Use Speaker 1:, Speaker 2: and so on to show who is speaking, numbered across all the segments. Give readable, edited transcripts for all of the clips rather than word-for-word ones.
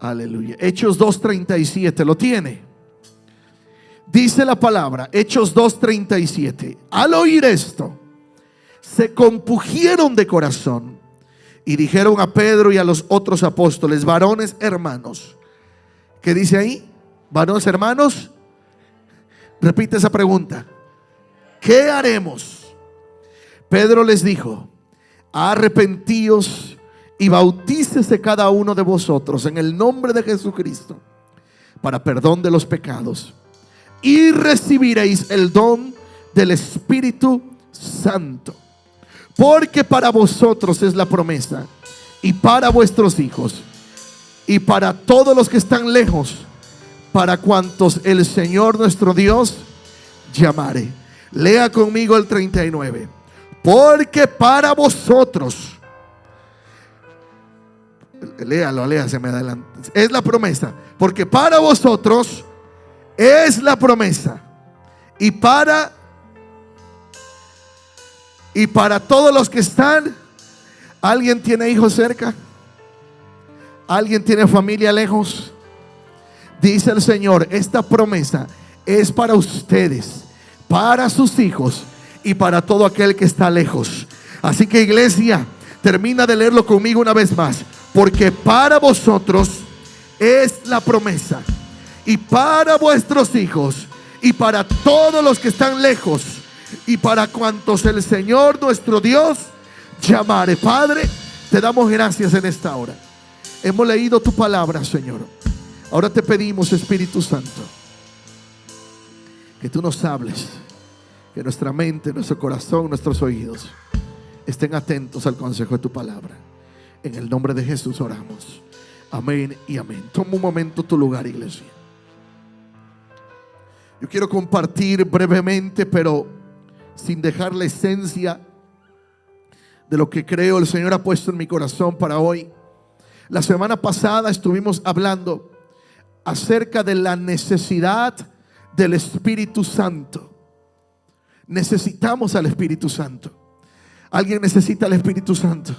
Speaker 1: Aleluya. Hechos 2:37, ¿lo tiene? Dice la palabra, Hechos 2:37. Al oír esto, se compungieron de corazón y dijeron a Pedro y a los otros apóstoles: varones hermanos. ¿Qué dice ahí? Varones hermanos. Repite esa pregunta. ¿Qué haremos? Pedro les dijo: arrepentíos y bautícese cada uno de vosotros en el nombre de Jesucristo para perdón de los pecados, y recibiréis el don del Espíritu Santo, porque para vosotros es la promesa, y para vuestros hijos, y para todos los que están lejos, para cuantos el Señor nuestro Dios llamare. Lea conmigo el 39. Porque para vosotros, léalo, se me adelanta. Es la promesa. Porque para vosotros es la promesa. Y para todos los que están. ¿Alguien tiene hijos cerca? ¿Alguien tiene familia lejos? Dice el Señor, esta promesa es para ustedes, para sus hijos y para todo aquel que está lejos. Así que, iglesia, termina de leerlo conmigo una vez más. Porque para vosotros es la promesa, y para vuestros hijos, y para todos los que están lejos, y para cuantos el Señor nuestro Dios llamare. Padre, te damos gracias en esta hora. Hemos leído tu palabra, Señor. Ahora te pedimos, Espíritu Santo, que tú nos hables, que nuestra mente, nuestro corazón, nuestros oídos estén atentos al consejo de tu palabra. En el nombre de Jesús oramos. Amén y amén. Toma un momento tu lugar, iglesia. Yo quiero compartir brevemente, pero sin dejar la esencia de lo que creo el Señor ha puesto en mi corazón para hoy. La semana pasada estuvimos hablando acerca de la necesidad del Espíritu Santo. Necesitamos al Espíritu Santo. ¿Alguien necesita al Espíritu Santo?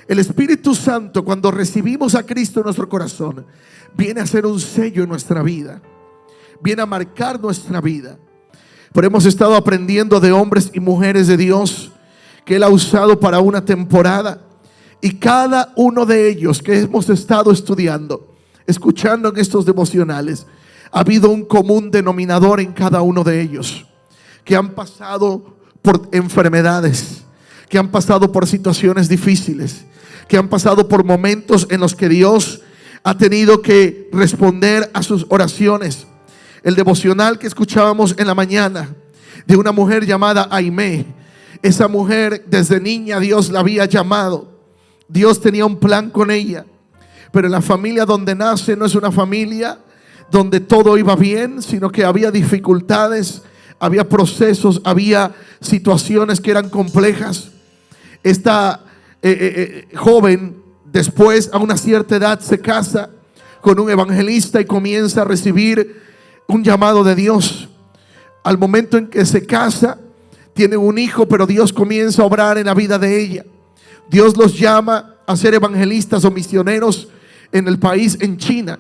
Speaker 1: El Espíritu Santo, cuando recibimos a Cristo en nuestro corazón, viene a ser un sello en nuestra vida, viene a marcar nuestra vida. Pero hemos estado aprendiendo de hombres y mujeres de Dios que Él ha usado para una temporada, y cada uno de ellos que hemos estado estudiando, escuchando en estos devocionales, ha habido un común denominador en cada uno de ellos, que han pasado por enfermedades, que han pasado por situaciones difíciles, que han pasado por momentos en los que Dios ha tenido que responder a sus oraciones. El devocional que escuchábamos en la mañana de una mujer llamada Aimé, esa mujer desde niña Dios la había llamado, Dios tenía un plan con ella, pero en la familia donde nace no es una familia donde todo iba bien, sino que había dificultades, había procesos, había situaciones que eran complejas. Esta joven, después a una cierta edad, se casa con un evangelista y comienza a recibir un llamado de Dios. Al momento en que se casa, tiene un hijo, pero Dios comienza a obrar en la vida de ella. Dios los llama a ser evangelistas o misioneros en el país, en China.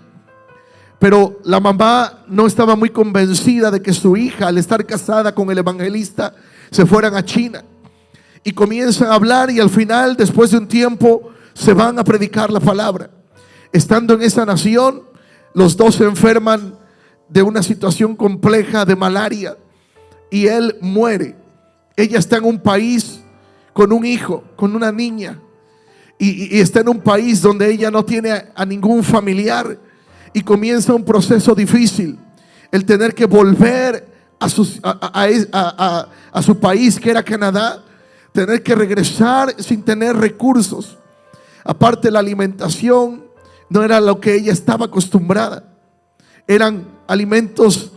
Speaker 1: Pero la mamá no estaba muy convencida de que su hija, al estar casada con el evangelista, se fueran a China. Y comienzan a hablar, y al final, después de un tiempo, se van a predicar la palabra. Estando en esa nación, los dos se enferman de una situación compleja de malaria, y él muere. Ella está en un país con un hijo, con una niña, y está en un país donde ella no tiene a ningún familiar, y comienza un proceso difícil, el tener que volver a su país, que era Canadá, tener que regresar sin tener recursos. Aparte, la alimentación no era lo que ella estaba acostumbrada, eran alimentos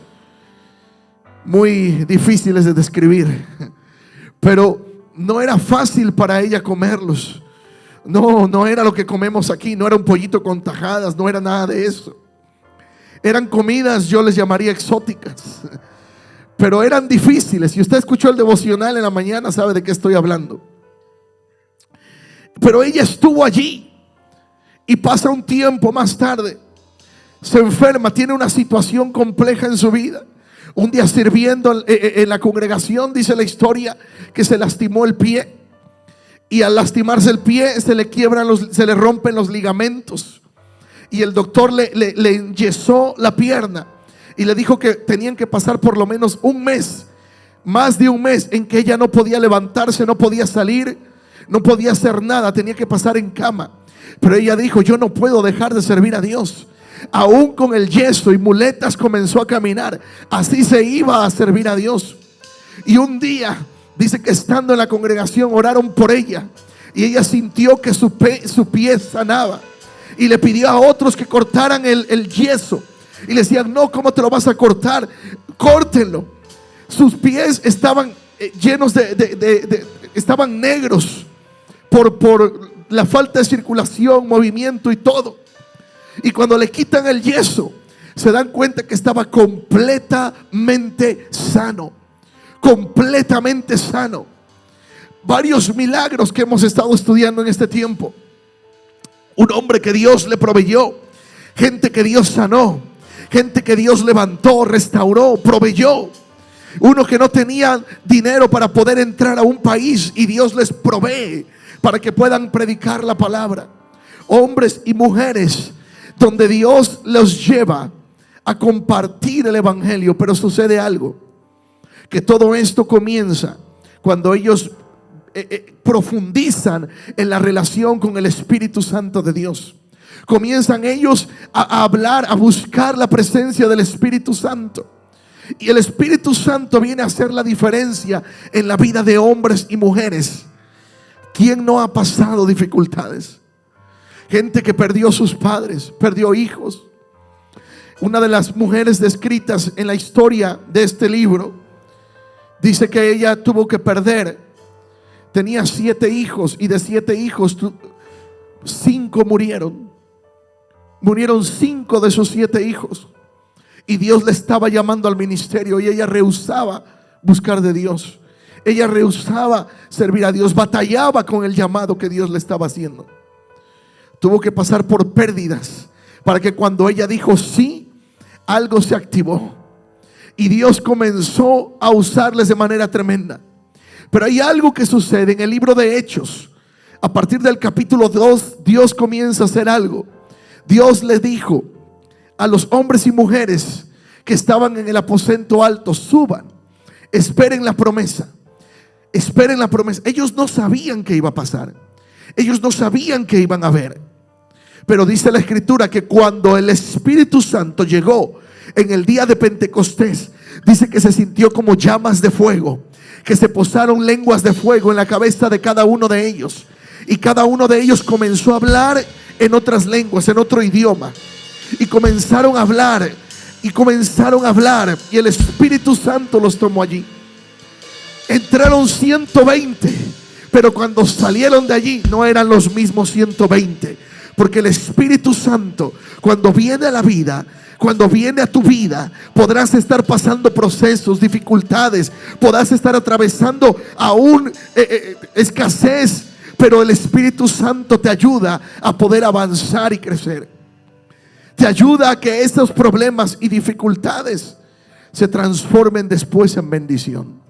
Speaker 1: muy difíciles de describir, pero no era fácil para ella comerlos. No era lo que comemos aquí, no era un pollito con tajadas, no era nada de eso. Eran comidas, yo les llamaría exóticas, pero eran difíciles. Si usted escuchó el devocional en la mañana, sabe de qué estoy hablando. Pero ella estuvo allí, Y pasa un tiempo más tarde, se enferma, tiene una situación compleja en su vida. Un día sirviendo en la congregación, dice la historia, que se lastimó el pie. Y al lastimarse el pie se le rompen los ligamentos. Y el doctor le enyesó la pierna y le dijo que tenían que pasar por lo menos un mes, más de un mes, en que ella no podía levantarse, no podía salir, no podía hacer nada, tenía que pasar en cama. Pero ella dijo: yo no puedo dejar de servir a Dios. Aún con el yeso y muletas comenzó a caminar. Así se iba a servir a Dios. Y un día dice que estando en la congregación oraron por ella, y ella sintió que su pie sanaba, y le pidió a otros que cortaran el yeso. Y le decían: no, ¿cómo te lo vas a cortar? Córtenlo. Sus pies estaban llenos estaban negros por la falta de circulación, movimiento y todo. Y cuando le quitan el yeso, se dan cuenta que estaba completamente sano. Completamente sano. Varios milagros que hemos estado estudiando en este tiempo. Un hombre que Dios le proveyó, gente que Dios sanó, gente que Dios levantó, restauró, proveyó. Uno que no tenía dinero para poder entrar a un país, y Dios les provee para que puedan predicar la palabra. Hombres y mujeres donde Dios los lleva a compartir el evangelio. Pero sucede algo, que todo esto comienza cuando ellos profundizan en la relación con el Espíritu Santo de Dios. Comienzan ellos a hablar, a buscar la presencia del Espíritu Santo. Y el Espíritu Santo viene a hacer la diferencia en la vida de hombres y mujeres. ¿Quién no ha pasado dificultades? Gente que perdió sus padres, perdió hijos. Una de las mujeres descritas en la historia de este libro dice que ella tuvo que perder. Tenía 7 hijos, y de 7 hijos 5 murieron. Murieron 5 de sus 7 hijos. Y Dios le estaba llamando al ministerio, y ella rehusaba buscar de Dios. Ella rehusaba servir a Dios, batallaba con el llamado que Dios le estaba haciendo. Tuvo que pasar por pérdidas para que cuando ella dijo sí, algo se activó. Y Dios comenzó a usarles de manera tremenda. Pero hay algo que sucede en el libro de Hechos. A partir del capítulo 2, Dios comienza a hacer algo. Dios les dijo a los hombres y mujeres que estaban en el aposento alto: suban, esperen la promesa. Esperen la promesa. Ellos no sabían qué iba a pasar. Ellos no sabían qué iban a ver. Pero dice la Escritura que cuando el Espíritu Santo llegó en el día de Pentecostés, dice que se sintió como llamas de fuego, que se posaron lenguas de fuego en la cabeza de cada uno de ellos. Y cada uno de ellos comenzó a hablar en otras lenguas, en otro idioma. Y comenzaron a hablar, y comenzaron a hablar, y el Espíritu Santo los tomó allí. Entraron 120, pero cuando salieron de allí no eran los mismos 120. Porque el Espíritu Santo, cuando viene a la vida, cuando viene a tu vida, podrás estar pasando procesos, dificultades, podrás estar atravesando aún escasez, pero el Espíritu Santo te ayuda a poder avanzar y crecer. Te ayuda a que esos problemas y dificultades se transformen después en bendición.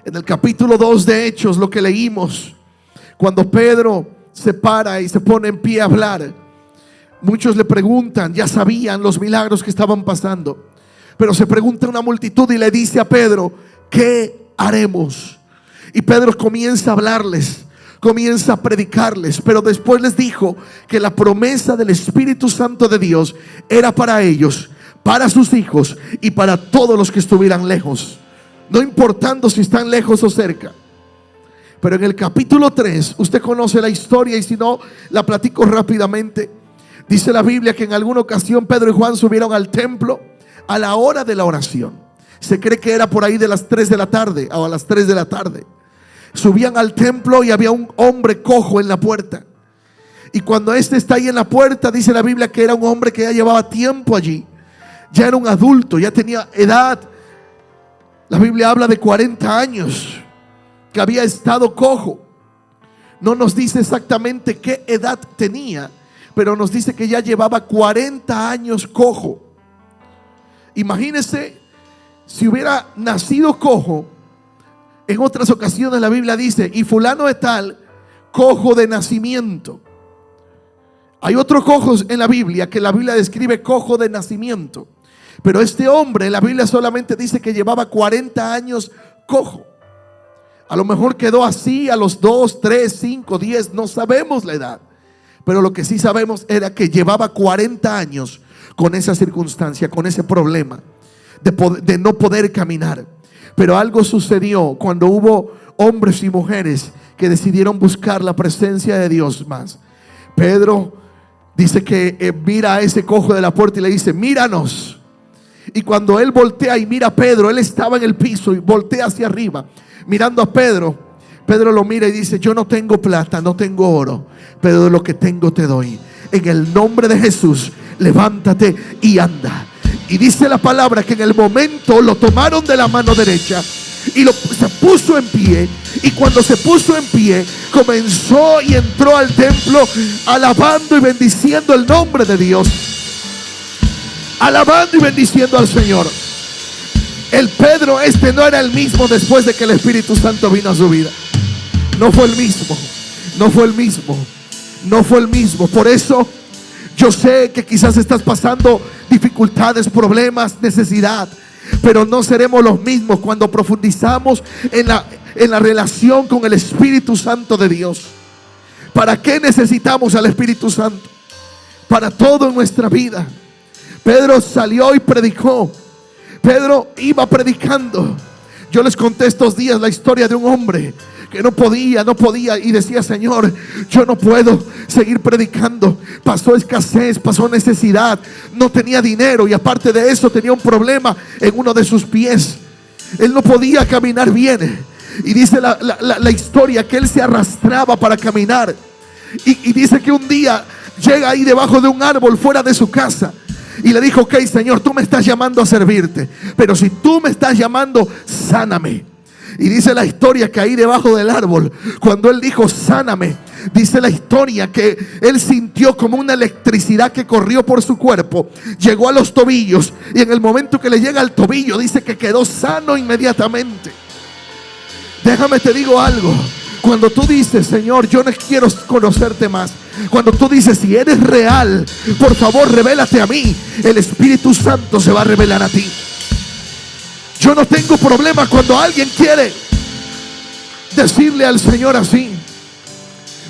Speaker 1: En el capítulo 2 de Hechos, lo que leímos, cuando Pedro se para y se pone en pie a hablar, muchos le preguntan, ya sabían los milagros que estaban pasando, pero se pregunta una multitud y le dice a Pedro: ¿qué haremos? Y Pedro comienza a hablarles, comienza a predicarles, pero después les dijo que la promesa del Espíritu Santo de Dios era para ellos, para sus hijos y para todos los que estuvieran lejos, no importando si están lejos o cerca. Pero en el capítulo 3, usted conoce la historia, y si no, la platico rápidamente. Dice la Biblia que en alguna ocasión Pedro y Juan subieron al templo a la hora de la oración. Se cree que era por ahí de las 3 de la tarde o a las 3 de la tarde. Subían al templo y había un hombre cojo en la puerta. Y cuando este está ahí en la puerta, dice la Biblia que era un hombre que ya llevaba tiempo allí. Ya era un adulto, ya tenía edad. La Biblia habla de 40 años que había estado cojo. No nos dice exactamente qué edad tenía, pero nos dice que ya llevaba 40 años cojo. Imagínense si hubiera nacido cojo. En otras ocasiones la Biblia dice, y fulano de tal, cojo de nacimiento. Hay otros cojos en la Biblia que la Biblia describe cojo de nacimiento. Pero este hombre, la Biblia solamente dice que llevaba 40 años cojo. A lo mejor quedó así a los 2, 3, 5, 10, no sabemos la edad. Pero lo que sí sabemos era que llevaba 40 años con esa circunstancia, con ese problema de no poder caminar. Pero algo sucedió cuando hubo hombres y mujeres que decidieron buscar la presencia de Dios más. Pedro dice que mira a ese cojo de la puerta y le dice, míranos. Y cuando él voltea y mira a Pedro, él estaba en el piso y voltea hacia arriba mirando a Pedro. Pedro lo mira y dice, yo no tengo plata, no tengo oro, pero de lo que tengo te doy. En el nombre de Jesús, levántate y anda. Y dice la palabra que en el momento lo tomaron de la mano derecha y se puso en pie. Y cuando se puso en pie, comenzó y entró al templo alabando y bendiciendo el nombre de Dios. Alabando y bendiciendo al Señor. El Pedro no era el mismo después de que el Espíritu Santo vino a su vida. No fue el mismo. No fue el mismo. No fue el mismo. Por eso yo sé que quizás estás pasando dificultades, problemas, necesidad, pero no seremos los mismos cuando profundizamos en la relación con el Espíritu Santo de Dios. ¿Para qué necesitamos al Espíritu Santo? Para todo en nuestra vida. Pedro salió y predicó. Pedro iba predicando. Yo les conté estos días la historia de un hombre que no podía y decía, Señor, yo no puedo seguir predicando. Pasó escasez, pasó necesidad, no tenía dinero y aparte de eso tenía un problema en uno de sus pies. Él no podía caminar bien. Y dice la historia que él se arrastraba para caminar. Y dice que un día llega ahí debajo de un árbol fuera de su casa. Y le dijo, ok, Señor, tú me estás llamando a servirte, pero si tú me estás llamando, sáname. Y dice la historia que ahí debajo del árbol, cuando él dijo, sáname, dice la historia que él sintió como una electricidad que corrió por su cuerpo, llegó a los tobillos, y en el momento que le llega al tobillo, dice que quedó sano inmediatamente. Déjame te digo algo. Cuando tú dices, Señor, yo no quiero conocerte más, cuando tú dices, si eres real, por favor, revélate a mí, el Espíritu Santo se va a revelar a ti. Yo no tengo problema cuando alguien quiere decirle al Señor así.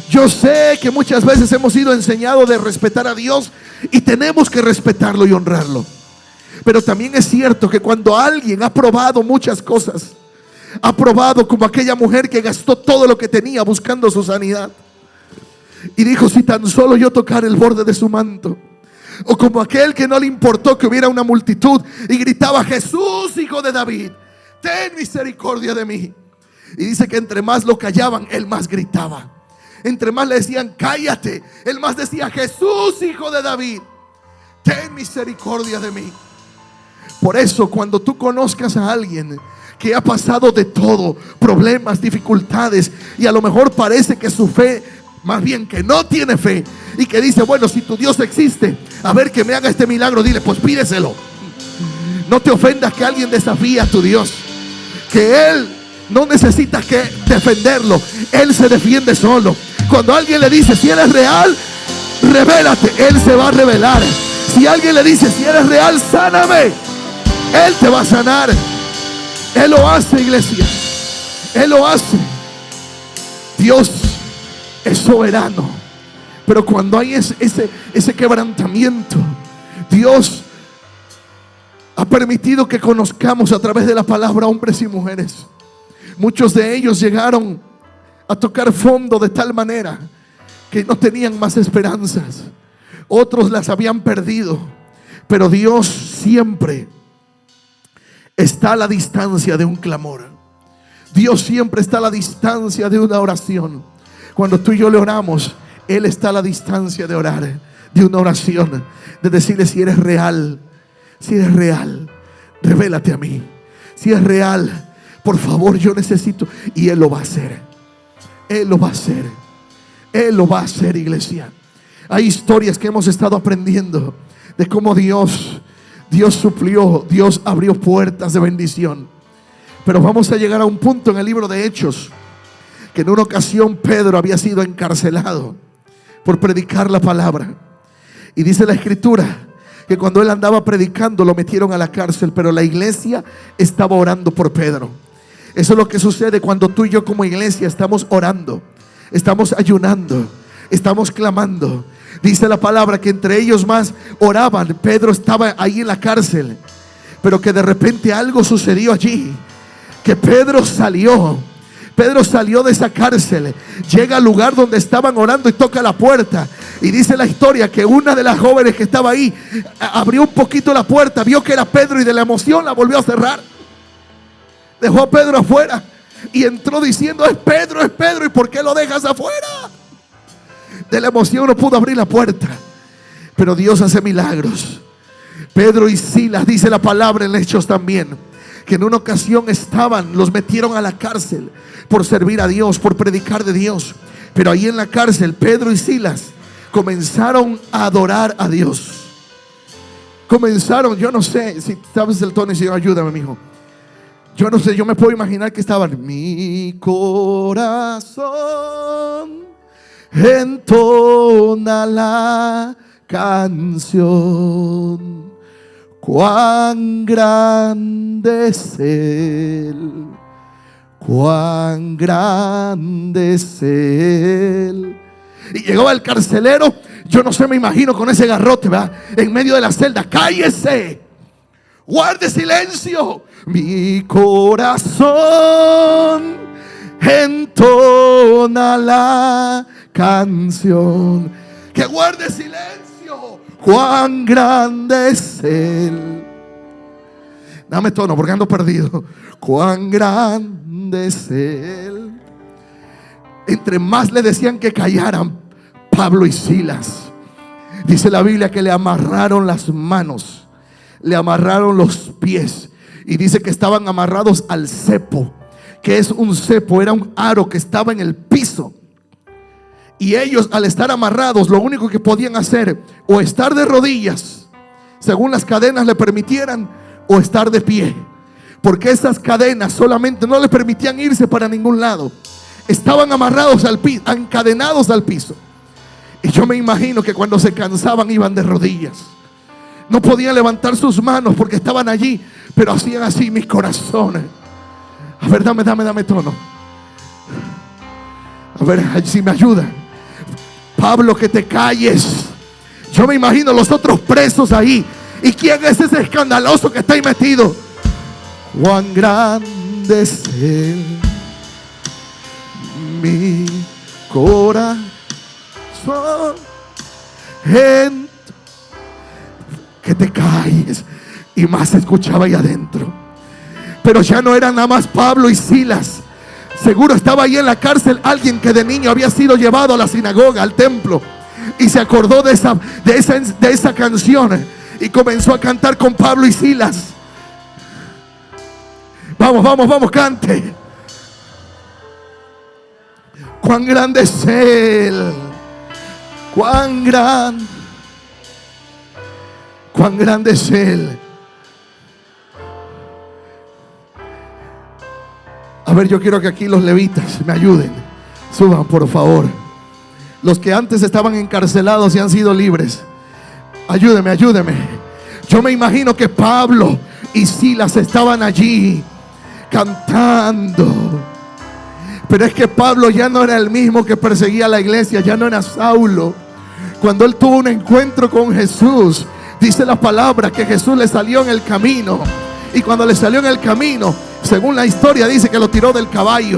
Speaker 1: Yo sé que muchas veces hemos sido enseñados de respetar a Dios y tenemos que respetarlo y honrarlo. Pero también es cierto que cuando alguien ha probado muchas cosas, ha probado como aquella mujer que gastó todo lo que tenía buscando su sanidad y dijo, si tan solo yo tocar el borde de su manto. O como aquel que no le importó que hubiera una multitud y gritaba, Jesús, hijo de David, ten misericordia de mí. Y dice que entre más lo callaban, él más gritaba. Entre más le decían, cállate, él más decía, Jesús, hijo de David, ten misericordia de mí. Por eso, cuando tú conozcas a alguien que ha pasado de todo, problemas, dificultades, y a lo mejor parece que su fe, más bien que no tiene fe, y que dice, bueno, si tu Dios existe, a ver que me haga este milagro, dile, pues pídeselo. No te ofendas que alguien desafía a tu Dios, que Él no necesita que defenderlo, Él se defiende solo. Cuando alguien le dice, si eres real, revélate, Él se va a revelar. Si alguien le dice, si eres real, sáname, Él te va a sanar. Él lo hace, iglesia. Él lo hace. Dios es soberano. Pero cuando hay ese quebrantamiento, Dios ha permitido que conozcamos a través de la palabra hombres y mujeres. Muchos de ellos llegaron a tocar fondo de tal manera que no tenían más esperanzas. Otros las habían perdido. Pero Dios siempre está a la distancia de un clamor. Dios siempre está a la distancia de una oración. Cuando tú y yo le oramos, Él está a la distancia de orar, de una oración, de decirle, si eres real, revélate a mí. Si es real, por favor, yo necesito. Y Él lo va a hacer. Él lo va a hacer. Él lo va a hacer, iglesia. Hay historias que hemos estado aprendiendo de cómo Dios suplió, Dios abrió puertas de bendición. Pero vamos a llegar a un punto en el libro de Hechos, que en una ocasión Pedro había sido encarcelado por predicar la palabra. Y dice la escritura que cuando él andaba predicando lo metieron a la cárcel, pero la iglesia estaba orando por Pedro. Eso es lo que sucede cuando tú y yo como iglesia estamos orando, estamos ayunando, estamos clamando. Dice la palabra que entre ellos más oraban. Pedro estaba ahí en la cárcel, pero que de repente algo sucedió allí, que Pedro salió de esa cárcel, llega al lugar donde estaban orando y toca la puerta. Y dice la historia que una de las jóvenes que estaba ahí abrió un poquito la puerta, vio que era Pedro y de la emoción la volvió a cerrar. Dejó a Pedro afuera y entró diciendo: es Pedro, ¿y por qué lo dejas afuera? De la emoción no pudo abrir la puerta. Pero Dios hace milagros. Pedro y Silas, dice la palabra en Hechos también, que en una ocasión los metieron a la cárcel por servir a Dios, por predicar de Dios. Pero ahí en la cárcel, Pedro y Silas comenzaron a adorar a Dios. Yo no sé si sabes el tono, y Señor, ayúdame, mi hijo. Yo no sé, yo me puedo imaginar que estaban: mi corazón entona la canción, cuán grande es Él, cuán grande es Él. Y llegaba el carcelero, yo no sé, me imagino con ese garrote, ¿verdad?, en medio de la celda: cállese, guarde silencio, mi corazón entona la canción, que guarde silencio, cuán grande es Él. Dame tono porque ando perdido. Cuán grande es Él. Entre más le decían que callaran, Pablo y Silas, dice la Biblia que le amarraron las manos, le amarraron los pies, y dice que estaban amarrados al cepo. Que es un cepo? Era un aro que estaba en el piso. Y ellos, al estar amarrados, lo único que podían hacer, o estar de rodillas, según las cadenas le permitieran, o estar de pie, porque esas cadenas solamente no le permitían irse para ningún lado. Estaban amarrados al piso, encadenados al piso. Y yo me imagino que cuando se cansaban iban de rodillas. No podían levantar sus manos porque estaban allí, pero hacían así: mis corazones. A ver, dame tono. A ver si me ayuda. Pablo, que te calles. Yo me imagino los otros presos ahí. ¿Y quién es ese escandaloso que está ahí metido? Cuán grande es Él, mi corazón. Que te calles. Y más se escuchaba ahí adentro. Pero ya no eran nada más Pablo y Silas. Seguro estaba ahí en la cárcel alguien que de niño había sido llevado a la sinagoga, al templo, y se acordó de esa canción y comenzó a cantar con Pablo y Silas. Vamos, cante. Cuán grande es Él, cuán grande es Él. A ver, yo quiero que aquí los levitas me ayuden. Suban, por favor. Los que antes estaban encarcelados y han sido libres, ayúdeme. Yo me imagino que Pablo y Silas estaban allí cantando. Pero es que Pablo ya no era el mismo que perseguía a la iglesia, ya no era Saulo. Cuando él tuvo un encuentro con Jesús, dice la palabra que Jesús le salió en el camino. Y cuando le salió en el camino, según la historia, dice que lo tiró del caballo.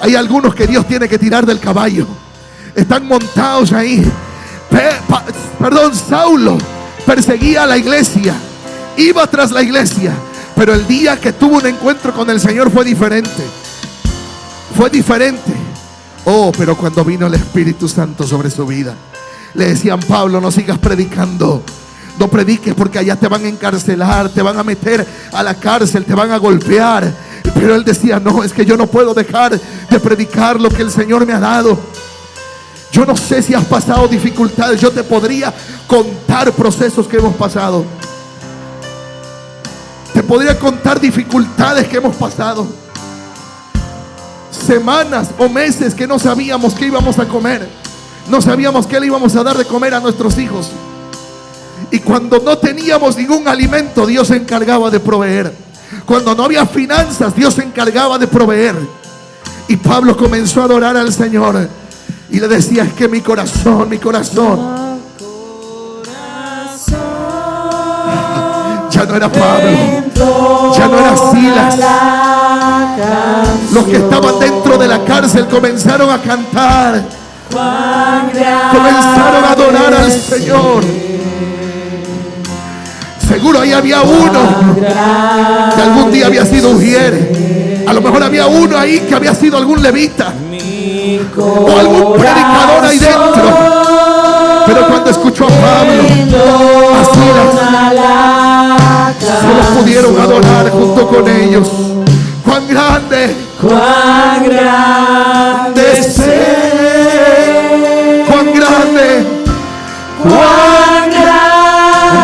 Speaker 1: Hay algunos que Dios tiene que tirar del caballo. Están montados ahí. Saulo perseguía a la iglesia, iba tras la iglesia, pero el día que tuvo un encuentro con el Señor fue diferente. Oh, pero cuando vino el Espíritu Santo sobre su vida, le decían: Pablo, no sigas predicando, no prediques, porque allá te van a encarcelar, te van a meter a la cárcel, te van a golpear. Pero él decía: no, es que yo no puedo dejar de predicar lo que el Señor me ha dado. Yo no sé si has pasado dificultades. Yo te podría contar procesos que hemos pasado. Te podría contar dificultades que hemos pasado. Semanas o meses que no sabíamos qué íbamos a comer. No sabíamos qué le íbamos a dar de comer a nuestros hijos. Y cuando no teníamos ningún alimento, Dios se encargaba de proveer. Cuando no había finanzas, Dios se encargaba de proveer. Y Pablo comenzó a adorar al Señor. Y le decía: es que mi corazón. Ya no era Pablo, ya no era Silas. Los que estaban dentro de la cárcel comenzaron a cantar, comenzaron a adorar al Señor. Seguro ahí había uno que algún día había sido ujier. A lo mejor había uno ahí que había sido algún levita o algún predicador ahí dentro. Pero cuando escuchó a Pablo, a Silas, solo pudieron adorar junto con ellos. Cuán grande es Él, cuán grande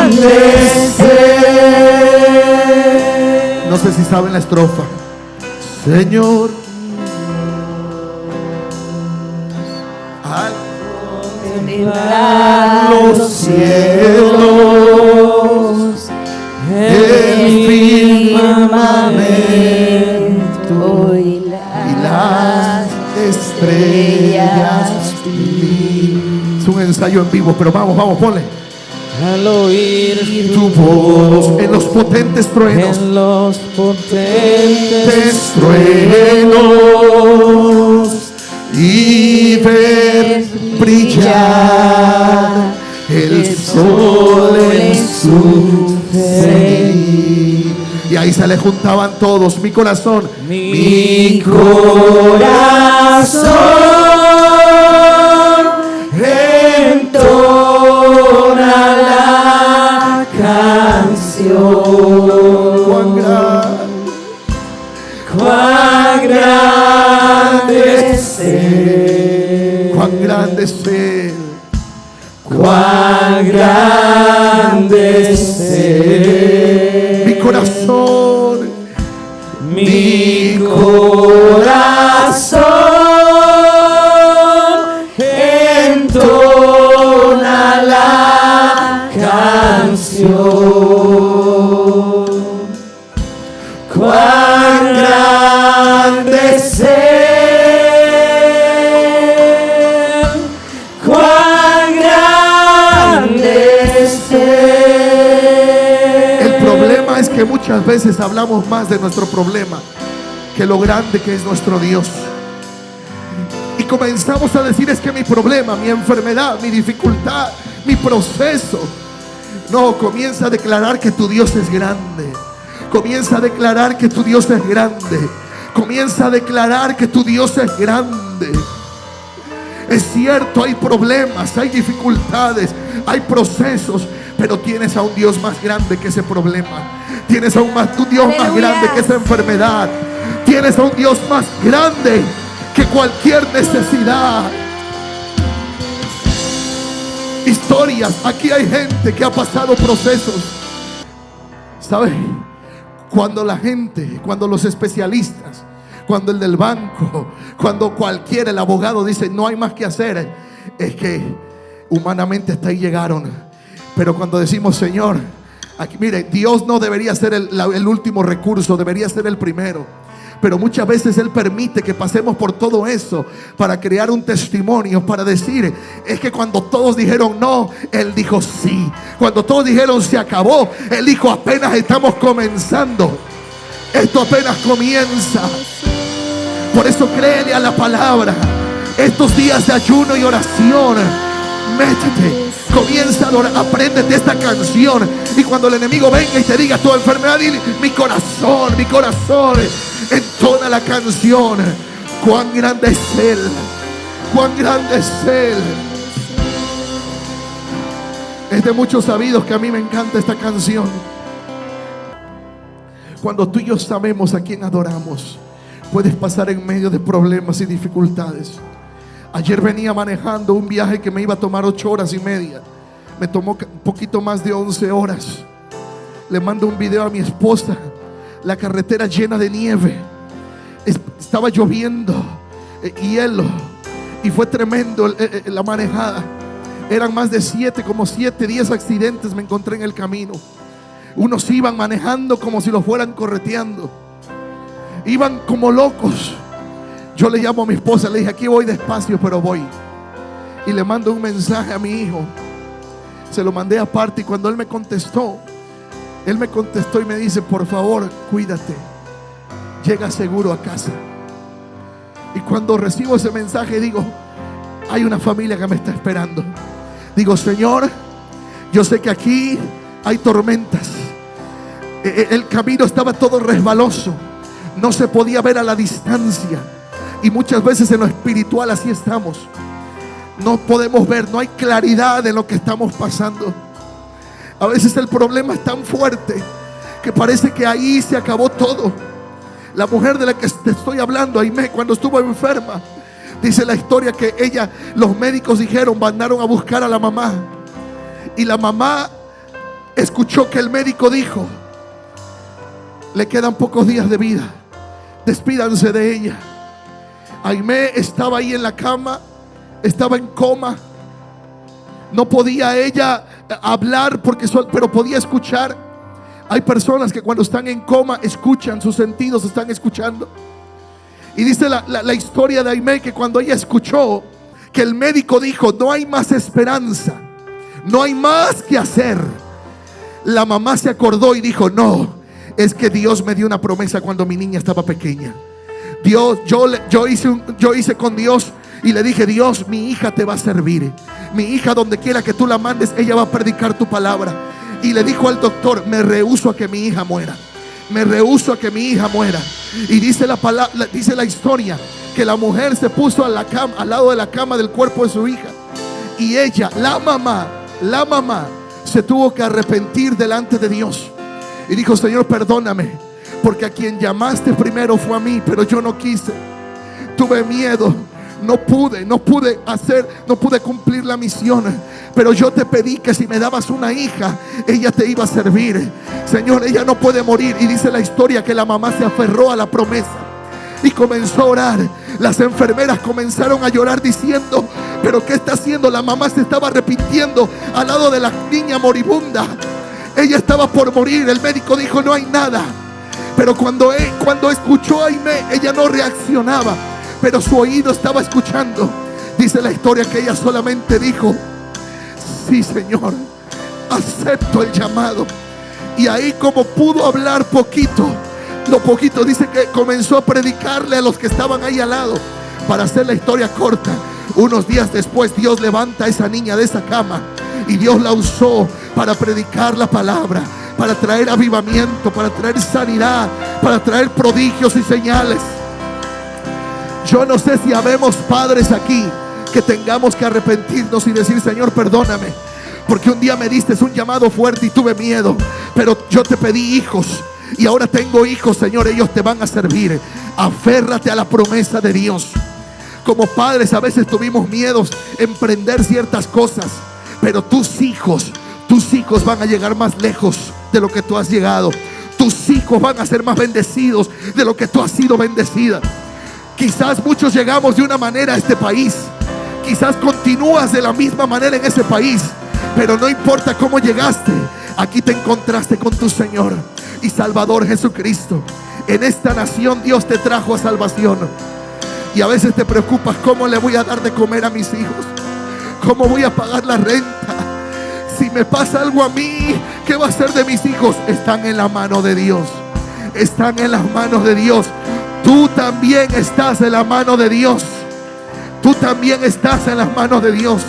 Speaker 1: es Él. No sé si saben la estrofa. Señor, los cielos, el firmamento y las estrellas. Es un ensayo en vivo, pero vamos, ponle.
Speaker 2: Al oír
Speaker 1: tu voz en los potentes truenos,
Speaker 2: en los potentes
Speaker 1: truenos, y ver brillar el sol en su cenit. Y ahí se le juntaban todos. Mi corazón entona la canción. Cuán grande es Él, cuán grande es Él, cuán grande es Él. Mi corazón entona la canción. Cuán grande es Él, cuán grande es Él. El problema es que muchas veces hablamos más de nuestro problema que lo grande que es nuestro Dios. Y comenzamos a decir: es que mi problema, mi enfermedad, mi dificultad, mi proceso. No, comienza a declarar que tu Dios es grande. Comienza a declarar que tu Dios es grande. Comienza a declarar que tu Dios es grande. Es cierto, hay problemas, hay dificultades, hay procesos, pero tienes a un Dios más grande que ese problema. Tienes a un Dios más grande que esa enfermedad. Tienes a un Dios más grande que cualquier necesidad. Historias, aquí hay gente que ha pasado procesos. ¿Sabes? Cuando la gente, cuando los especialistas, cuando el del banco, cuando cualquiera, el abogado dice no hay más que hacer, es que humanamente hasta ahí llegaron. Pero cuando decimos: Señor, aquí, mire, Dios no debería ser el último recurso, debería ser el primero. Pero muchas veces Él permite que pasemos por todo eso para crear un testimonio, para decir: es que cuando todos dijeron no, Él dijo sí. Cuando todos dijeron se acabó, Él dijo apenas estamos comenzando. Esto apenas comienza. Por eso créele a la palabra. Estos días de ayuno y oración, métete, comienza a adorar, apréndete esta canción. Y cuando el enemigo venga y te diga tu enfermedad, dile: mi corazón, entona la canción. Cuán grande es Él, cuán grande es Él. Es de muchos sabidos que a mí me encanta esta canción. Cuando tú y yo sabemos a quién adoramos, Puedes pasar en medio de problemas y dificultades. Ayer venía manejando un viaje que me iba a tomar 8 horas y media. Me tomó un poquito más de 11 horas. Le mando un video a mi esposa. La carretera llena de nieve. Estaba lloviendo, hielo. Y fue tremendo la manejada. Eran más de 10 accidentes me encontré en el camino. Unos iban manejando como si los fueran correteando. Iban como locos. Yo le llamo a mi esposa, le dije: aquí voy despacio, pero voy. Y le mando un mensaje a mi hijo. Se lo mandé aparte, y cuando él me contestó y me dice: por favor, cuídate, llega seguro a casa. Y cuando recibo ese mensaje digo: hay una familia que me está esperando. Digo: Señor, yo sé que aquí hay tormentas. El camino estaba todo resbaloso, no se podía ver a la distancia. Y muchas veces en lo espiritual así estamos. No podemos ver, no hay claridad en lo que estamos pasando. A veces el problema es tan fuerte que parece que ahí se acabó todo. La mujer de la que te estoy hablando, Aimé, cuando estuvo enferma, dice la historia que los médicos mandaron a buscar a la mamá. Y la mamá escuchó que el médico dijo: le quedan pocos días de vida, despídanse de ella. Aimé estaba ahí en la cama, estaba en coma. No podía ella hablar pero podía escuchar. Hay personas que cuando están en coma escuchan, sus sentidos están escuchando. Y dice la historia de Aimé que cuando ella escuchó que el médico dijo: no hay más esperanza, no hay más que hacer, la mamá se acordó y dijo: no, es que Dios me dio una promesa cuando mi niña estaba pequeña. Yo hice con Dios y le dije: Dios, mi hija te va a servir. Mi hija, donde quiera que tú la mandes, ella va a predicar tu palabra. Y le dijo al doctor: me rehúso a que mi hija muera. Me rehúso a que mi hija muera. Y dice la historia que la mujer se puso al lado de la cama del cuerpo de su hija. Y ella, la mamá, se tuvo que arrepentir delante de Dios. Y dijo: Señor, perdóname, porque a quien llamaste primero fue a mí, pero yo no quise. Tuve miedo. No pude cumplir la misión. Pero yo te pedí que si me dabas una hija, ella te iba a servir. Señor, ella no puede morir. Y dice la historia que la mamá se aferró a la promesa y comenzó a orar. Las enfermeras comenzaron a llorar diciendo: ¿pero qué está haciendo? La mamá se estaba arrepintiendo al lado de la niña moribunda. Ella estaba por morir. El médico dijo: no hay nada. Pero cuando escuchó a Aimé, ella no reaccionaba, pero su oído estaba escuchando. Dice la historia que ella solamente dijo: sí, Señor, acepto el llamado. Y ahí, como pudo hablar lo poquito, dice que comenzó a predicarle a los que estaban ahí al lado. Para hacer la historia corta, unos días después Dios levanta a esa niña de esa cama y Dios la usó para predicar la palabra, para traer avivamiento, para traer sanidad, para traer prodigios y señales. Yo no sé si habemos padres aquí que tengamos que arrepentirnos y decir: Señor, perdóname, porque un día me diste un llamado fuerte y tuve miedo, pero yo te pedí hijos y ahora tengo hijos. Señor, ellos te van a servir. Aférrate a la promesa de Dios. Como padres a veces tuvimos miedos emprender ciertas cosas, pero tus hijos van a llegar más lejos de lo que tú has llegado. Tus hijos van a ser más bendecidos de lo que tú has sido bendecida. Quizás muchos llegamos de una manera a este país, quizás continúas de la misma manera en ese país, pero no importa cómo llegaste, aquí te encontraste con tu Señor y Salvador Jesucristo. En esta nación Dios te trajo a salvación. Y a veces te preocupas: ¿cómo le voy a dar de comer a mis hijos? ¿Cómo voy a pagar la renta? Si me pasa algo a mí, ¿qué va a ser de mis hijos? Están en la mano de Dios. Están en las manos de Dios. Tú también estás en la mano de Dios. Tú también estás en las manos de Dios.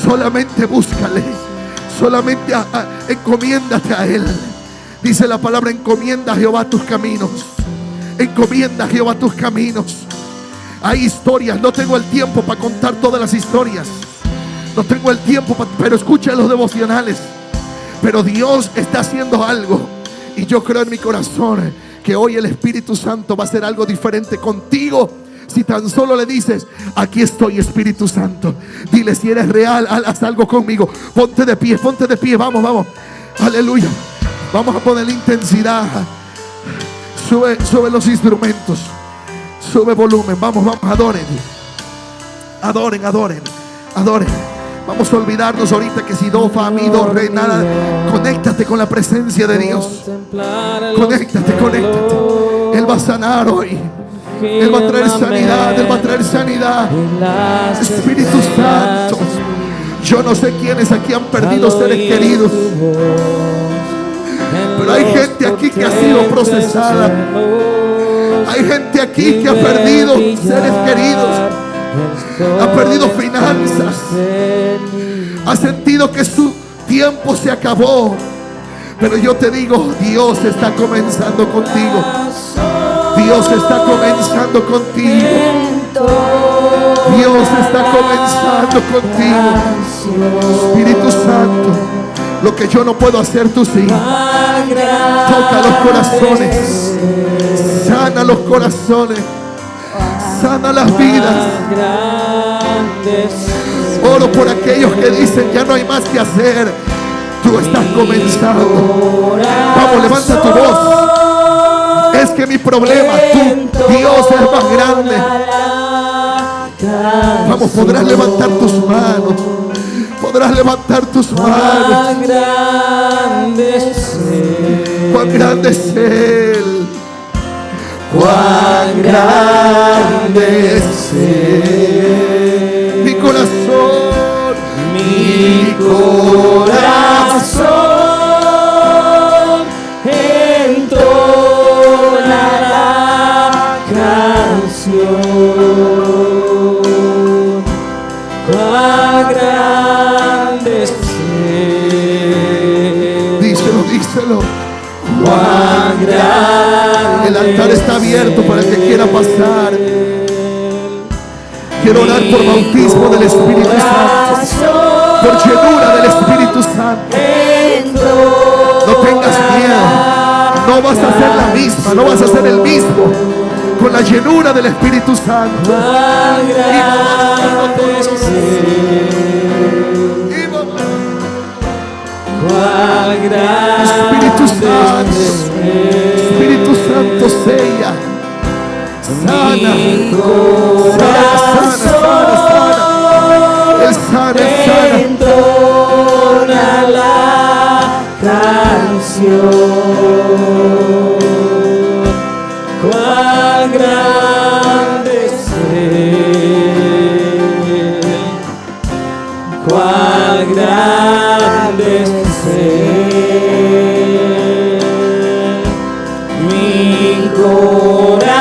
Speaker 1: Solamente búscale. Solamente encomiéndate a Él. Dice la palabra: encomienda a Jehová tus caminos. Encomienda a Jehová tus caminos. Hay historias, no tengo el tiempo para contar todas las historias. No tengo el tiempo, pero escucha los devocionales. Pero Dios está haciendo algo. Y yo creo en mi corazón que hoy el Espíritu Santo va a hacer algo diferente contigo. Si tan solo le dices: aquí estoy, Espíritu Santo. Dile: si eres real, haz algo conmigo. Ponte de pie, vamos, vamos. Aleluya. Vamos a ponerle intensidad. Sube los instrumentos. Sube volumen, vamos, adoren. Adoren. Vamos a olvidarnos ahorita que si do, fa, mi, do, re, nada. Conéctate con la presencia de Dios. Conéctate. Él va a sanar hoy. Él va a traer sanidad. Espíritu Santo. Yo no sé quiénes aquí han perdido seres queridos, pero hay gente aquí que ha sido procesada. Hay gente aquí que ha perdido seres queridos, ha perdido finanzas, ha sentido que su tiempo se acabó. Pero yo te digo, Dios está comenzando contigo. Dios está comenzando contigo. Dios está comenzando contigo. Espíritu Santo, lo que yo no puedo hacer, tú sí. Toca los corazones, sana los corazones, sana las vidas. Oro por aquellos que dicen: ya no hay más que hacer. Tú estás comenzando. Vamos, levanta tu voz. Es que mi problema, Dios es más grande. Vamos, podrás levantar tus manos. Podrás levantar tus manos. Cuán grande es Él. Cuán grande es Él. Mi corazón, mi corazón entonará canción. Cuán grande es Él. Díselo. Cuán grande. El altar está abierto para el que quiera pasar. Quiero orar por bautismo del Espíritu Santo, por llenura del Espíritu Santo. No tengas miedo. No vas a ser la misma, no vas a ser el mismo. Con la llenura del Espíritu Santo. Espíritu Santo, Espíritu Santo, sella, sana, Él sana. Entona la canción. Cuán grande es Él. Cuán grande es Él. Mi corazón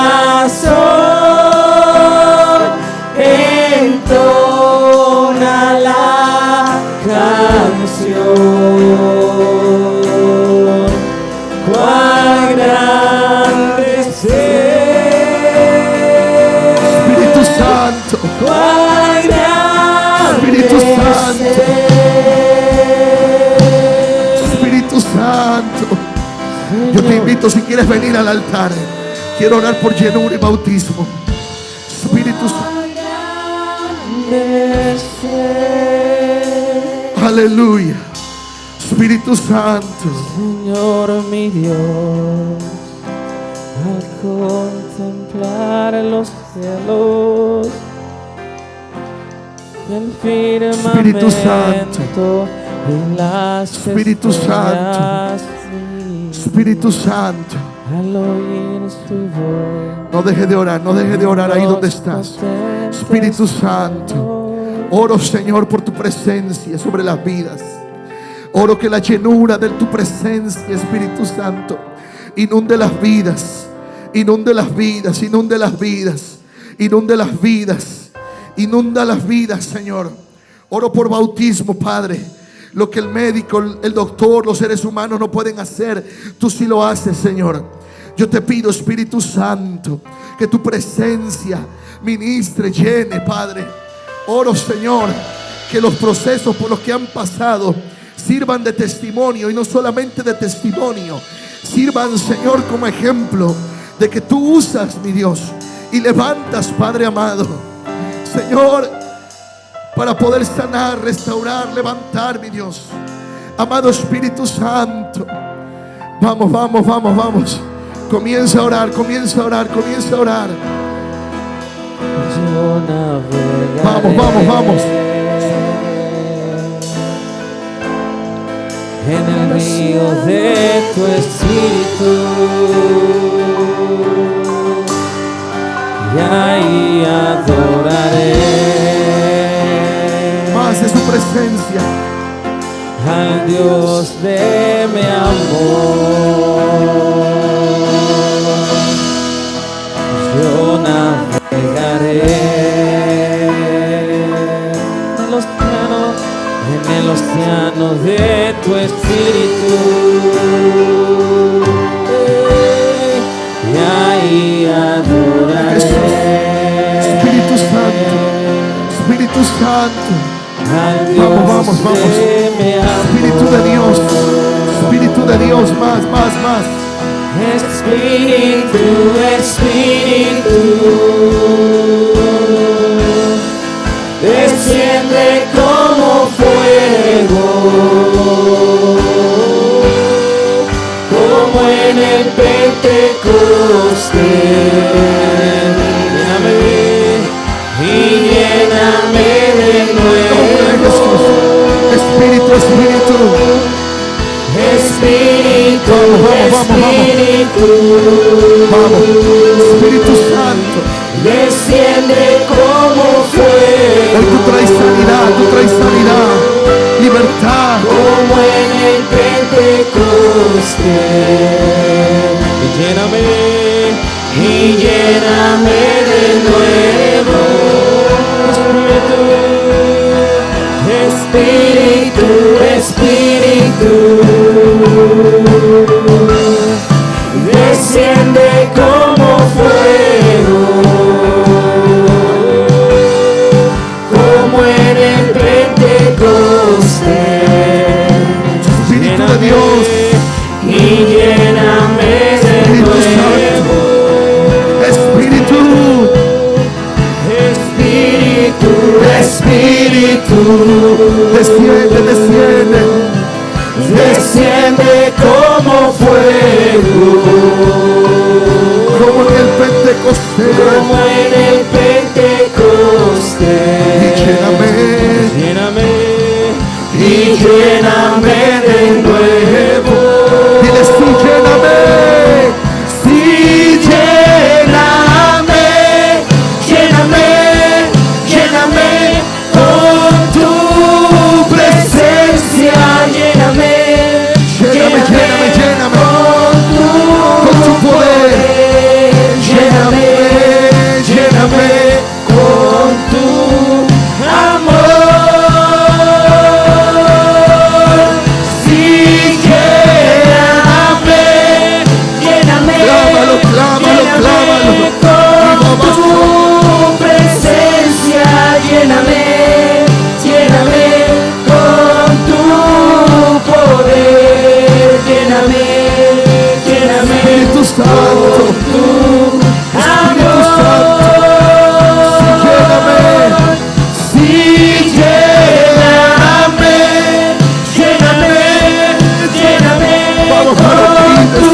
Speaker 1: entona la canción. Cuán grande es Él. Espíritu Santo. Cuán grande. Espíritu Santo. Espíritu Santo. Yo te invito, si quieres venir al altar. Quiero orar por llenura y bautismo. Espíritu Santo. Aleluya. Espíritu Santo.
Speaker 2: Señor mi Dios, al contemplar los cielos, el
Speaker 1: Espíritu Santo.
Speaker 2: firmamento y las
Speaker 1: Espíritu Santo.
Speaker 2: estrellas,
Speaker 1: Espíritu Santo.
Speaker 2: al oír tu voz,
Speaker 1: No deje de orar ahí donde estás. Espíritu Santo. Oro, Señor, por tu presencia sobre las vidas. Oro que la llenura de tu presencia, Espíritu Santo, inunde las vidas. Inunde las vidas, inunde las vidas. Inunde las vidas. Inunda las vidas, Señor. Oro por bautismo, Padre. Lo que el médico, el doctor, los seres humanos no pueden hacer, tú sí lo haces, Señor. Yo te pido, Espíritu Santo, que tu presencia ministre, llene, Padre. Oro, Señor, que los procesos por los que han pasado sirvan de testimonio, y no solamente de testimonio, sirvan, Señor, como ejemplo de que tú usas, mi Dios, y levantas, Padre amado, Señor, para poder sanar, restaurar, levantar, mi Dios. Amado Espíritu Santo, vamos, vamos, vamos, vamos. Comienza a orar, comienza a orar, comienza a orar.
Speaker 2: Yo navegaré.
Speaker 1: Vamos, vamos, vamos.
Speaker 2: En el río de tu espíritu, y ahí adoraré
Speaker 1: Más de su presencia.
Speaker 2: al Dios de mi amor. Yo navegaré en el océano de tu espíritu, y ahí adoraré.
Speaker 1: Espíritu Santo, Espíritu Santo.
Speaker 2: Al
Speaker 1: Vamos,
Speaker 2: Dios
Speaker 1: vamos, vamos.
Speaker 2: de mi
Speaker 1: Espíritu de Dios, Espíritu de Dios, más, más, más.
Speaker 2: Espíritu, Espíritu, desciende como fuego, como en el Pentecostés. Lléname y lléname de nuevo.
Speaker 1: Espíritu, Espíritu.
Speaker 2: Espíritu, Espíritu,
Speaker 1: Vamos, Espíritu Santo.
Speaker 2: desciende como fuego.
Speaker 1: Hoy tú traes sanidad, libertad.
Speaker 2: Como en el Pentecostés. Y lléname de nuevo. Espíritu, Espíritu, desciende como fuego, como en el Pentecostés.
Speaker 1: Espíritu de Dios,
Speaker 2: Y lléname de
Speaker 1: Espíritu
Speaker 2: nuevo.
Speaker 1: Espíritu,
Speaker 2: Espíritu, Espíritu,
Speaker 1: desciende, desciende.
Speaker 2: desciende como fuego,
Speaker 1: Como en el Pentecostés.
Speaker 2: como en el Pentecostés.
Speaker 1: Y lléname,
Speaker 2: Y lléname de nuevo.
Speaker 1: dile sí, lléname.
Speaker 2: Sí, lléname, lléname, lléname con tu presencia. Lléname,
Speaker 1: Lléname, lléname, lléname.
Speaker 2: con tu
Speaker 1: poder.
Speaker 2: Lléname, lléname con tu amor. Sí, lléname, lléname,
Speaker 1: Clámalo, clámalo, clámalo.
Speaker 2: con tu presencia. Lléname, lléname con tu poder. Lléname, lléname
Speaker 1: Espíritu Santo,
Speaker 2: con tu
Speaker 1: Espíritu Santo.
Speaker 2: Sí, lléname, lléname, lléname
Speaker 1: Vamos,
Speaker 2: con tu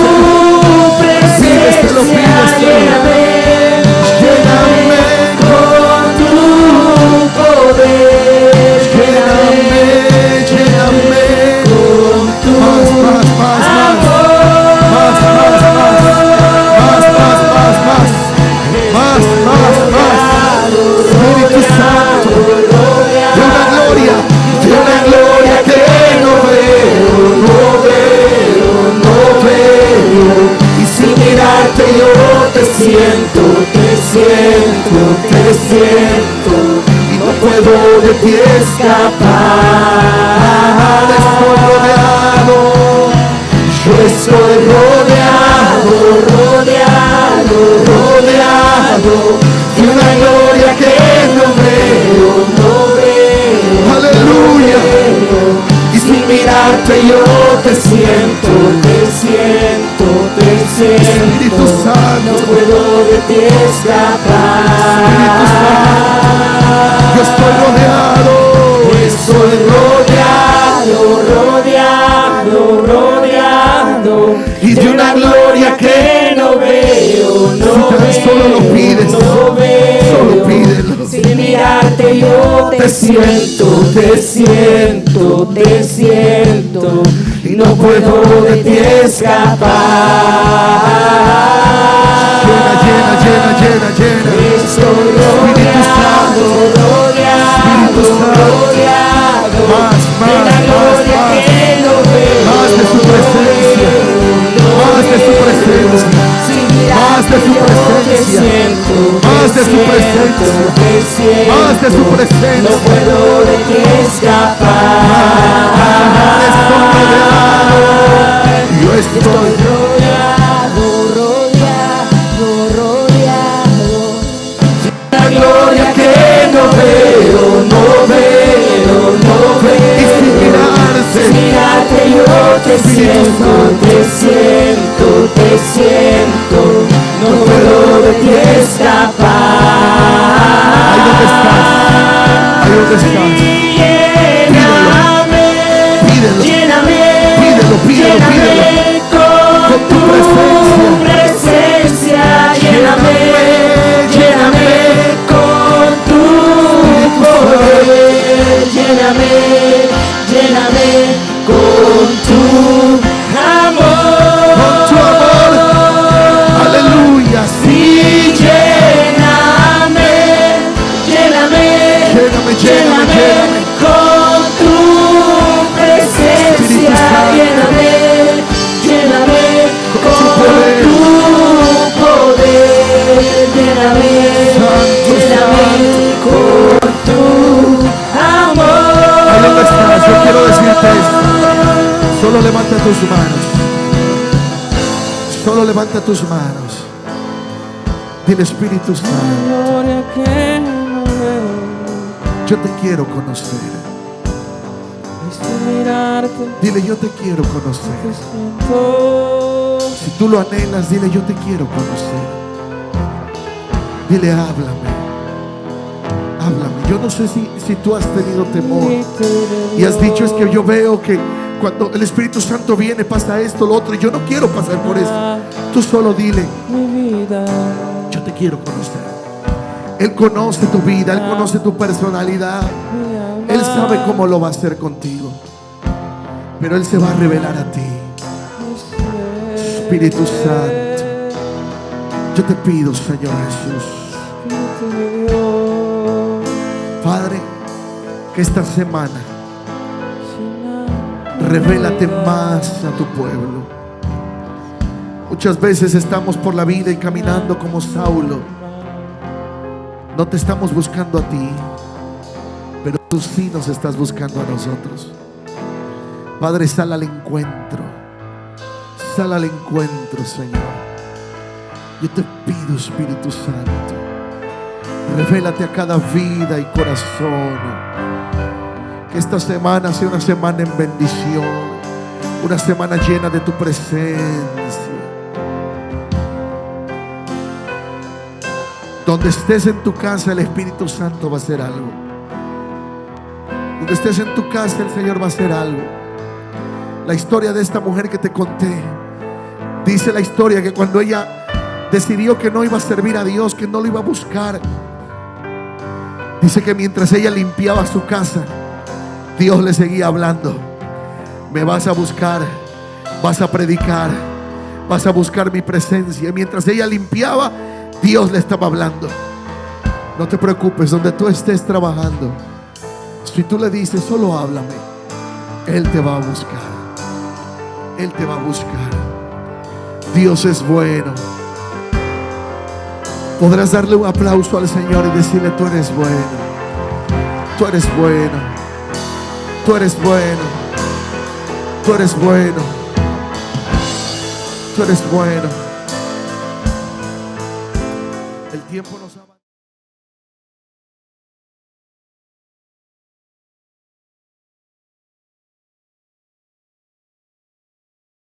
Speaker 1: pídeselo,
Speaker 2: presencia.
Speaker 1: pídeselo.
Speaker 2: Lléname con tu poder.
Speaker 1: Lléname, lléname.
Speaker 2: Con tu
Speaker 1: Más, más, más, más. Más, más, más. Más, más, más, más. Más, más, más. Espíritu Santo, de una gloria que no veo, no veo, no veo.
Speaker 2: Y sin mirarte yo te siento, te siento, te siento.
Speaker 1: Y no puedo de ti escapar. Estoy rodeado,
Speaker 2: Yo estoy rodeado, rodeado, rodeado de una gloria que no veo, no veo.
Speaker 1: aleluya.
Speaker 2: Y sin mirarte yo te siento, te siento. siento, no puedo de ti escapar.
Speaker 1: Yo estoy rodeado,
Speaker 2: Estoy rodeado
Speaker 1: y
Speaker 2: de una gloria que no veo,
Speaker 1: si tan solo lo pides, solo pídelo.
Speaker 2: Sin mirarte yo te siento, y no puedo de ti escapar.
Speaker 1: Llena.
Speaker 2: Estoy rodeado
Speaker 1: Más,
Speaker 2: de la gloria que no veo,
Speaker 1: más de su presencia, más de su presencia,
Speaker 2: Sin
Speaker 1: más de su
Speaker 2: mirarte yo te
Speaker 1: presencia,
Speaker 2: siento,
Speaker 1: más de su presencia, más de su presencia.
Speaker 2: no puedo de ti escapar.
Speaker 1: Estoy rodeado, yo estoy
Speaker 2: rodeado. La gloria que no veo.
Speaker 1: y sin
Speaker 2: Mirarte yo te siento, no puedo de ti escapar.
Speaker 1: Ahí donde estás, ahí donde estás. Pídelo.
Speaker 2: Con tu presencia, lléname con tu poder, lléname con tu amor.
Speaker 1: Con tu amor, aleluya.
Speaker 2: Sí, lléname con tu presencia, lléname con tu poder, lléname con tu amor.
Speaker 1: Ahí donde estás, yo quiero decirte esto. Solo levanta tus manos. Solo levanta tus manos. Dile, Espíritu Santo, yo te quiero conocer. Dile, yo te quiero conocer. Si tú lo anhelas, dile, yo te quiero conocer. Dile, háblame. Yo no sé si tú has tenido temor y has dicho, es que yo veo que cuando el Espíritu Santo viene pasa esto, lo otro, y yo no quiero pasar por eso. Tú solo dile, yo te quiero conocer. Él conoce tu vida, Él conoce tu personalidad, Él sabe cómo lo va a hacer contigo, pero Él se va a revelar a ti. Espíritu Santo, yo te pido, Señor Jesús, Padre, que esta semana revélate más a tu pueblo. Muchas veces estamos por la vida y caminando como Saulo. No te estamos buscando a ti, pero tú sí nos estás buscando a nosotros. Padre, sal al encuentro. Sal al encuentro, Señor. Yo te pido, Espíritu Santo, revélate a cada vida y corazón. Que esta semana sea una semana en bendición, una semana llena de tu presencia. Donde estés en tu casa, el Espíritu Santo va a hacer algo. Donde estés en tu casa, el Señor va a hacer algo. La historia de esta mujer que te conté, dice la historia que cuando ella decidió que no iba a servir a Dios, que no lo iba a buscar, dice que mientras ella limpiaba su casa, Dios le seguía hablando. Me vas a buscar, vas a predicar, vas a buscar mi presencia. Y mientras ella limpiaba, Dios le estaba hablando. No te preocupes, donde tú estés trabajando, si tú le dices, solo háblame, Él te va a buscar. Él te va a buscar. Dios es bueno. Podrás darle un aplauso al Señor y decirle, tú eres bueno. Tú eres bueno. Tú eres bueno. Tú eres bueno. Tú eres bueno. El tiempo nos ha...